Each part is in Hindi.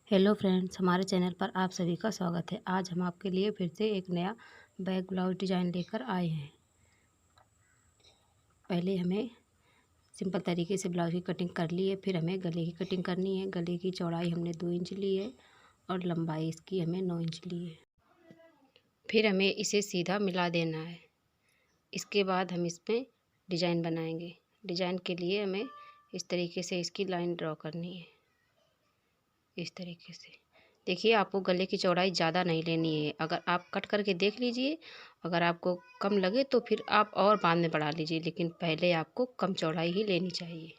हेलो फ्रेंड्स, हमारे चैनल पर आप सभी का स्वागत है। आज हम आपके लिए फिर से एक नया बैक ब्लाउज डिज़ाइन लेकर आए हैं। पहले हमें सिंपल तरीके से ब्लाउज की कटिंग कर ली है। फिर हमें गले की कटिंग करनी है। गले की चौड़ाई हमने 2 इंच ली है और लंबाई इसकी हमें 9 इंच ली है। फिर हमें इसे सीधा मिला देना है। इसके बाद हम इसमें डिज़ाइन बनाएंगे। डिज़ाइन के लिए हमें इस तरीके से इसकी लाइन ड्रॉ करनी है। इस तरीके से देखिए, आपको गले की चौड़ाई ज़्यादा नहीं लेनी है। अगर आप कट करके देख लीजिए, अगर आपको कम लगे तो फिर आप और बाद में बढ़ा लीजिए, लेकिन पहले आपको कम चौड़ाई ही लेनी चाहिए।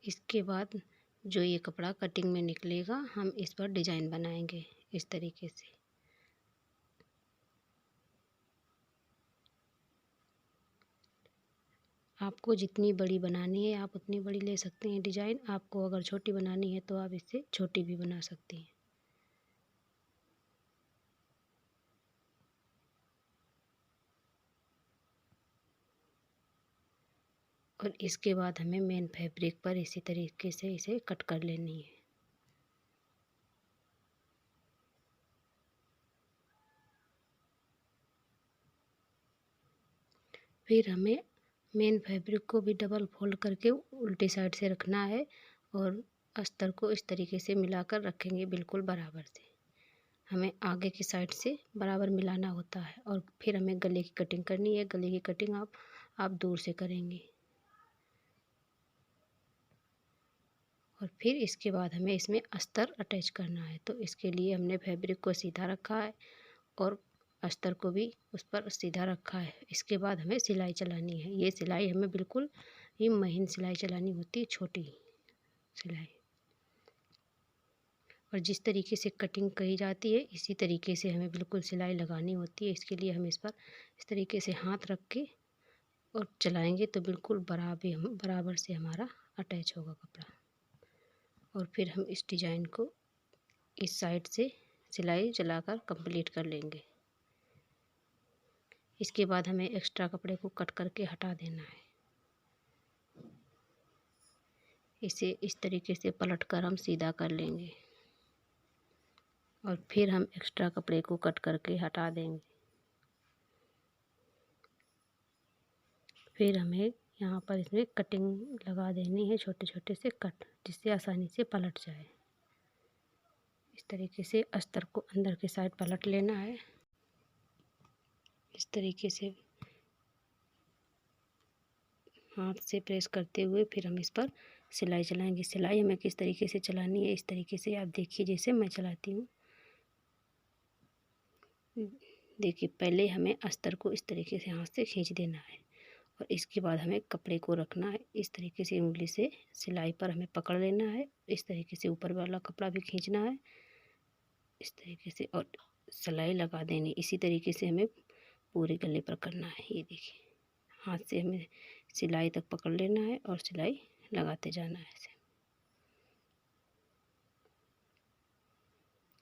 इसके बाद जो ये कपड़ा कटिंग में निकलेगा, हम इस पर डिज़ाइन बनाएंगे इस तरीके से। आपको जितनी बड़ी बनानी है आप उतनी बड़ी ले सकते हैं डिज़ाइन। आपको अगर छोटी बनानी है तो आप इससे छोटी भी बना सकते हैं। और इसके बाद हमें मेन फैब्रिक पर इसी तरीके से इसे कट कर लेनी है। फिर हमें मेन फैब्रिक को भी डबल फोल्ड करके उल्टी साइड से रखना है और अस्तर को इस तरीके से मिलाकर रखेंगे बिल्कुल बराबर से। हमें आगे की साइड से बराबर मिलाना होता है। और फिर हमें गले की कटिंग करनी है। गले की कटिंग आप दूर से करेंगे। और फिर इसके बाद हमें इसमें अस्तर अटैच करना है। तो इसके लिए हमने फैब्रिक को सीधा रखा है और अस्तर को भी उस पर सीधा रखा है। इसके बाद हमें सिलाई चलानी है। ये सिलाई हमें बिल्कुल ही महीन सिलाई चलानी होती है, छोटी सिलाई। और जिस तरीके से कटिंग कही जाती है इसी तरीके से हमें बिल्कुल सिलाई लगानी होती है। इसके लिए हम इस पर इस तरीके से हाथ रख के और चलाएंगे तो बिल्कुल बराबर से हमारा अटैच होगा कपड़ा। और फिर हम इस डिज़ाइन को इस साइड से सिलाई चलाकर कंप्लीट कर लेंगे। इसके बाद हमें एक्स्ट्रा कपड़े को कट करके हटा देना है। इसे इस तरीके से पलट कर हम सीधा कर लेंगे और फिर हम एक्स्ट्रा कपड़े को कट करके हटा देंगे। फिर हमें यहाँ पर इसमें कटिंग लगा देनी है, छोटे छोटे से कट, जिससे आसानी से पलट जाए। इस तरीके से अस्तर को अंदर के साइड पलट लेना है। इस तरीके से हाथ से प्रेस करते हुए फिर हम इस पर सिलाई चलाएंगे। सिलाई हमें किस तरीके से चलानी है, इस तरीके से आप देखिए जैसे मैं चलाती हूँ। देखिए, पहले हमें अस्तर को इस तरीके से हाथ से खींच देना है और इसके बाद हमें कपड़े को रखना है। इस तरीके से उंगली से सिलाई पर हमें पकड़ लेना है। इस तरीके से ऊपर वाला कपड़ा भी खींचना है इस तरीके से और सिलाई लगा देनी। इसी तरीके से हमें पूरे गले पर करना है। ये देखिए, हाथ से हमें सिलाई तक पकड़ लेना है और सिलाई लगाते जाना है। ऐसे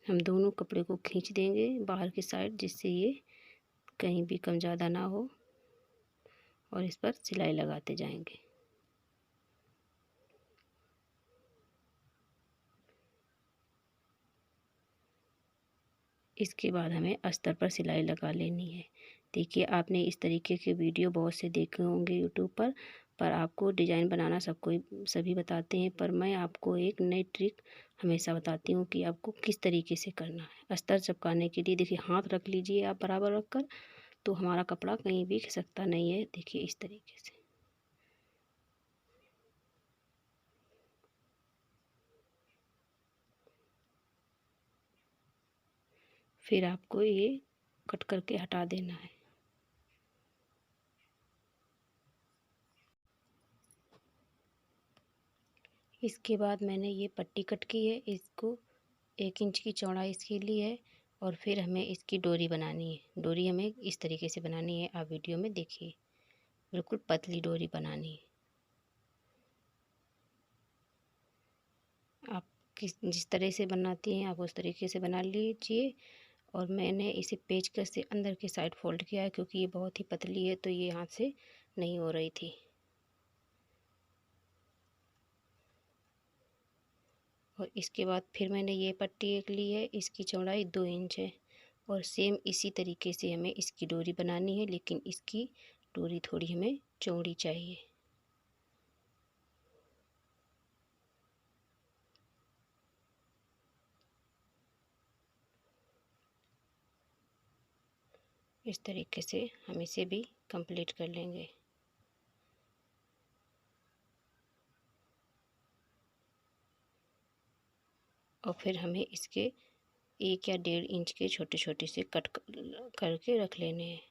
हम दोनों कपड़े को खींच देंगे बाहर की साइड, जिससे ये कहीं भी कम ज़्यादा ना हो और इस पर सिलाई लगाते जाएंगे। इसके बाद हमें अस्तर पर सिलाई लगा लेनी है। देखिए, आपने इस तरीके के वीडियो बहुत से देखे होंगे यूट्यूब पर आपको डिज़ाइन बनाना सभी बताते हैं, पर मैं आपको एक नई ट्रिक हमेशा बताती हूँ कि आपको किस तरीके से करना है। अस्तर चिपकाने के लिए देखिए, हाथ रख लीजिए आप बराबर रख कर, तो हमारा कपड़ा कहीं भी खिसकता नहीं है। देखिए इस तरीके से। फिर आपको ये कट करके हटा देना है। इसके बाद मैंने ये पट्टी कट की है, इसको 1 इंच की चौड़ाई इसकी ली है। और फिर हमें इसकी डोरी बनानी है। डोरी हमें इस तरीके से बनानी है, आप वीडियो में देखिए, बिल्कुल पतली डोरी बनानी है। आप जिस तरह से बनाती हैं आप उस तरीके से बना लीजिए। और मैंने इसे पेचकस से अंदर की साइड फोल्ड किया है, क्योंकि ये बहुत ही पतली है तो ये हाथ से नहीं हो रही थी। और इसके बाद फिर मैंने ये पट्टी एक ली है, इसकी चौड़ाई 2 इंच है। और सेम इसी तरीके से हमें इसकी डोरी बनानी है, लेकिन इसकी डोरी थोड़ी हमें चौड़ी चाहिए। इस तरीके से हम इसे भी कंप्लीट कर लेंगे। और फिर हमें इसके 1 या 1.5 इंच के छोटे छोटे से कट करके रख लेने हैं।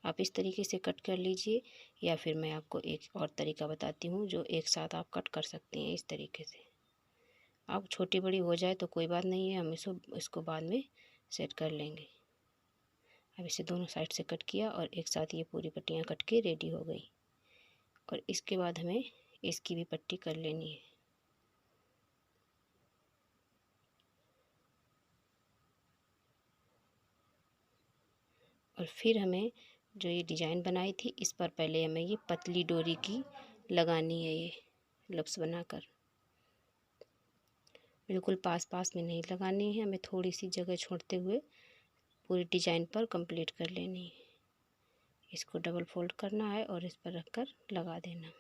आप इस तरीके से कट कर लीजिए, या फिर मैं आपको एक और तरीका बताती हूँ जो एक साथ आप कट कर सकते हैं। इस तरीके से आप छोटी बड़ी हो जाए तो कोई बात नहीं है, हम इसको बाद में सेट कर लेंगे। अब इसे दोनों साइड से कट किया और एक साथ ये पूरी पट्टियाँ कट के रेडी हो गई। और इसके बाद हमें इसकी भी पट्टी कर लेनी है। और फिर हमें जो ये डिज़ाइन बनाई थी इस पर पहले हमें ये पतली डोरी की लगानी है, ये लप्स बनाकर। बिल्कुल पास पास में नहीं लगानी है, हमें थोड़ी सी जगह छोड़ते हुए पूरी डिज़ाइन पर कंप्लीट कर लेनी है। इसको डबल फोल्ड करना है और इस पर रखकर लगा देना।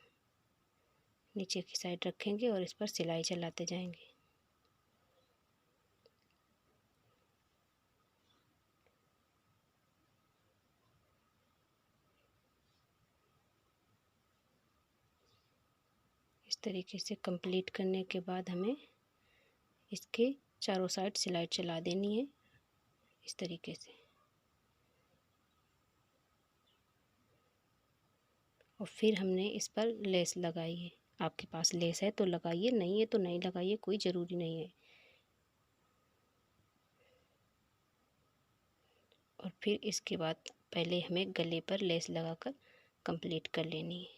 नीचे की साइड रखेंगे और इस पर सिलाई चलाते जाएंगे। इस तरीके से कंप्लीट करने के बाद हमें इसके चारों साइड सिलाई चला देनी है, इस तरीके से। और फिर हमने इस पर लेस लगाई है। आपके पास लेस है तो लगाइए, नहीं है तो नहीं लगाइए, कोई ज़रूरी नहीं है। और फिर इसके बाद पहले हमें गले पर लेस लगाकर कंप्लीट कर लेनी है।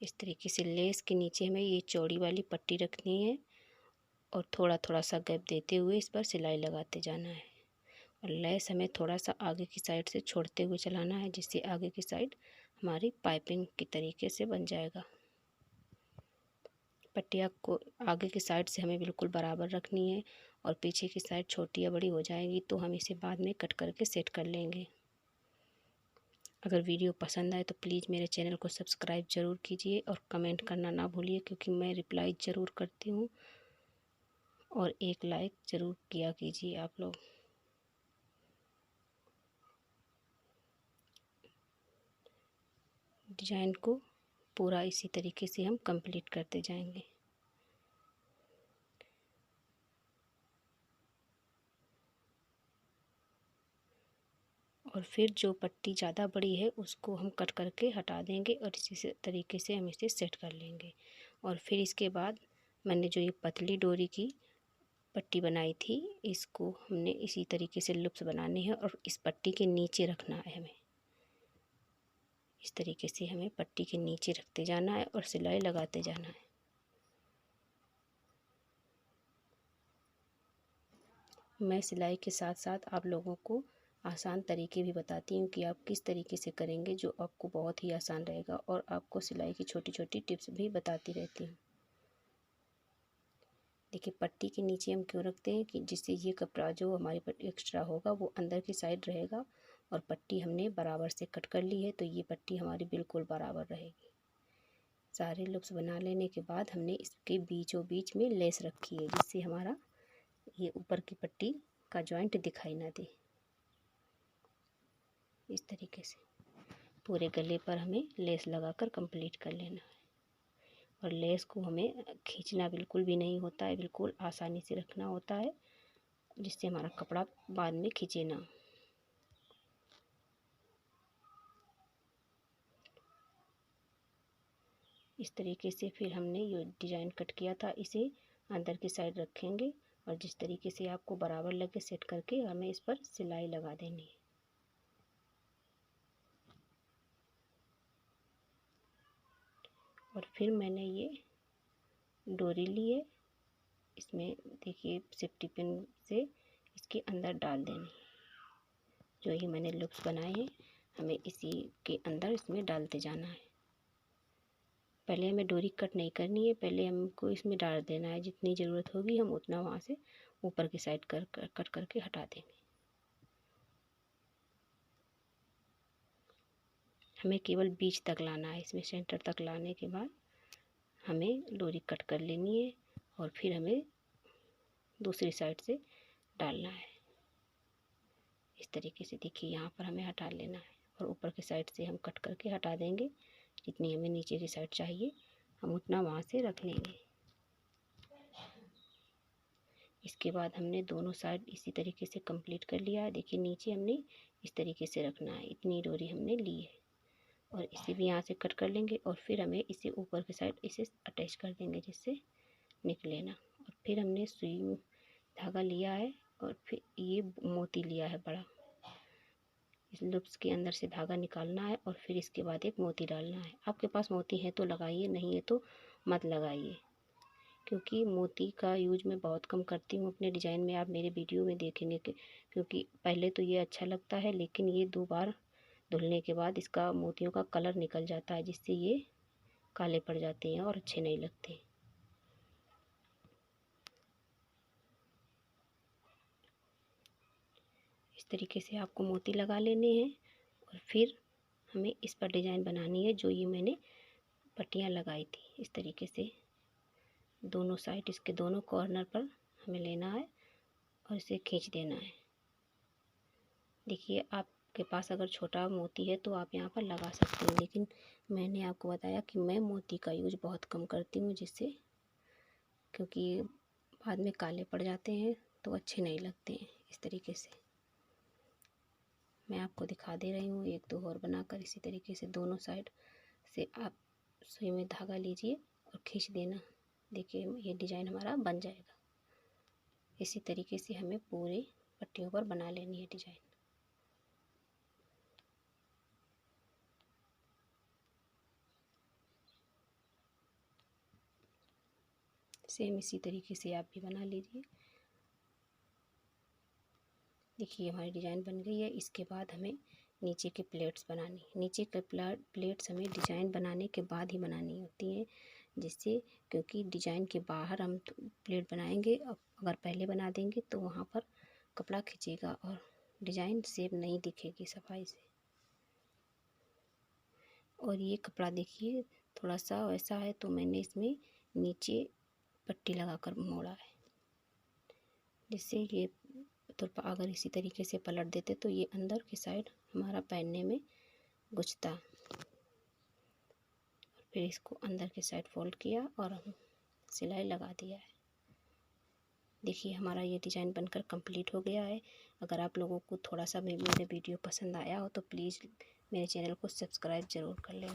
इस तरीके से लेस के नीचे हमें ये चौड़ी वाली पट्टी रखनी है और थोड़ा थोड़ा सा गैप देते हुए इस पर सिलाई लगाते जाना है। और लेस हमें थोड़ा सा आगे की साइड से छोड़ते हुए चलाना है, जिससे आगे की साइड हमारी पाइपिंग की तरीके से बन जाएगा। पट्टियाँ को आगे की साइड से हमें बिल्कुल बराबर रखनी है, और पीछे की साइड छोटी या बड़ी हो जाएगी तो हम इसे बाद में कट करके सेट कर लेंगे। अगर वीडियो पसंद आए तो प्लीज़ मेरे चैनल को सब्सक्राइब ज़रूर कीजिए और कमेंट करना ना भूलिए, क्योंकि मैं रिप्लाई ज़रूर करती हूँ। और एक लाइक ज़रूर किया कीजिए आप लोग। डिज़ाइन को पूरा इसी तरीके से हम कंप्लीट करते जाएंगे। और फिर जो पट्टी ज़्यादा बड़ी है उसको हम कट करके हटा देंगे और इसी तरीके से हम इसे सेट कर लेंगे। और फिर इसके बाद मैंने जो ये पतली डोरी की पट्टी बनाई थी, इसको हमने इसी तरीके से लूप्स बनाने हैं और इस पट्टी के नीचे रखना है हमें। इस तरीके से हमें पट्टी के नीचे रखते जाना है और सिलाई लगाते जाना है। मैं सिलाई के साथ साथ आप लोगों को आसान तरीके भी बताती हूँ कि आप किस तरीके से करेंगे, जो आपको बहुत ही आसान रहेगा। और आपको सिलाई की छोटी छोटी टिप्स भी बताती रहती हूँ। देखिए पट्टी के नीचे हम क्यों रखते हैं, कि जिससे ये कपड़ा जो हमारे पर एक्स्ट्रा होगा वो अंदर की साइड रहेगा। और पट्टी हमने बराबर से कट कर ली है तो ये पट्टी हमारी बिल्कुल बराबर रहेगी। सारे लूप्स बना लेने के बाद हमने इसके बीचों बीच में लेस रखी है, जिससे हमारा ये ऊपर की पट्टी का जॉइंट दिखाई ना दे। इस तरीके से पूरे गले पर हमें लेस लगाकर कंप्लीट कर लेना है। और लेस को हमें खींचना बिल्कुल भी नहीं होता है, बिल्कुल आसानी से रखना होता है, जिससे हमारा कपड़ा बाद में खींचे ना। इस तरीके से फिर हमने ये डिज़ाइन कट किया था, इसे अंदर की साइड रखेंगे और जिस तरीके से आपको बराबर लगे सेट करके हमें इस पर सिलाई लगा देनी है। और फिर मैंने ये डोरी ली है, इसमें देखिए सेफ्टी पिन से इसके अंदर डाल देनी है। जो ही मैंने लूप्स बनाए हैं हमें इसी के अंदर इसमें डालते जाना है। पहले हमें डोरी कट नहीं करनी है, पहले हमको इसमें डाल देना है। जितनी ज़रूरत होगी हम उतना वहाँ से ऊपर की साइड कट करके हटा देंगे। हमें केवल बीच तक लाना है, इसमें सेंटर तक लाने के बाद हमें डोरी कट कर लेनी है और फिर हमें दूसरी साइड से डालना है। इस तरीके से देखिए यहाँ पर हमें हटा लेना है और ऊपर की साइड से हम कट करके हटा देंगे। जितनी हमें नीचे की साइड चाहिए हम उतना वहाँ से रख लेंगे। इसके बाद हमने दोनों साइड इसी तरीके से कंप्लीट कर लिया है। देखिए नीचे हमने इस तरीके से रखना है, इतनी डोरी हमने ली है और इसे भी यहाँ से कट कर लेंगे और फिर हमें इसे ऊपर की साइड इसे अटैच कर देंगे जिससे निकले ना। और फिर हमने सुई धागा लिया है और फिर ये मोती लिया है बड़ा, इस लूप्स के अंदर से धागा निकालना है और फिर इसके बाद एक मोती डालना है। आपके पास मोती है तो लगाइए, नहीं है तो मत लगाइए, क्योंकि मोती का यूज मैं बहुत कम करती हूँ अपने डिज़ाइन में। आप मेरे वीडियो में देखेंगे कि क्योंकि पहले तो ये अच्छा लगता है, लेकिन ये 2 बार धुलने के बाद इसका मोतियों का कलर निकल जाता है, जिससे ये काले पड़ जाते हैं और अच्छे नहीं लगते। इस तरीके से आपको मोती लगा लेने हैं और फिर हमें इस पर डिज़ाइन बनानी है। जो ये मैंने पट्टियाँ लगाई थी, इस तरीके से दोनों साइड इसके दोनों कॉर्नर पर हमें लेना है और इसे खींच देना है। देखिए आपके पास अगर छोटा मोती है तो आप यहाँ पर लगा सकते हैं, लेकिन मैंने आपको बताया कि मैं मोती का यूज बहुत कम करती हूँ, जिससे क्योंकि बाद में काले पड़ जाते हैं तो अच्छे नहीं लगते हैं। इस तरीके से मैं आपको दिखा दे रही हूँ, 1 2 और बनाकर इसी तरीके से दोनों साइड से आप सुई में धागा लीजिए और खींच देना। देखिए ये डिज़ाइन हमारा बन जाएगा। इसी तरीके से हमें पूरे पट्टियों पर बना लेनी है डिज़ाइन। सेम इसी तरीके से आप भी बना लीजिए। देखिए हमारी डिज़ाइन बन गई है। इसके बाद हमें नीचे के प्लेट्स बनानी, नीचे के प्लेट्स हमें डिज़ाइन बनाने के बाद ही बनानी होती हैं, जिससे क्योंकि डिज़ाइन के बाहर हम प्लेट बनाएंगे, अगर पहले बना देंगे तो वहाँ पर कपड़ा खींचेगा और डिज़ाइन शेप नहीं दिखेगी सफाई से। और ये कपड़ा देखिए थोड़ा सा वैसा है तो मैंने इसमें नीचे पट्टी लगाकर मोड़ा है, जिससे ये तो अगर इसी तरीके से पलट देते तो ये अंदर की साइड हमारा पहनने में गुछता। फिर इसको अंदर की साइड फोल्ड किया और हम सिलाई लगा दिया है। देखिए हमारा ये डिज़ाइन बनकर कंप्लीट हो गया है। अगर आप लोगों को थोड़ा सा भी मेरे वीडियो पसंद आया हो तो प्लीज़ मेरे चैनल को सब्सक्राइब ज़रूर कर लें।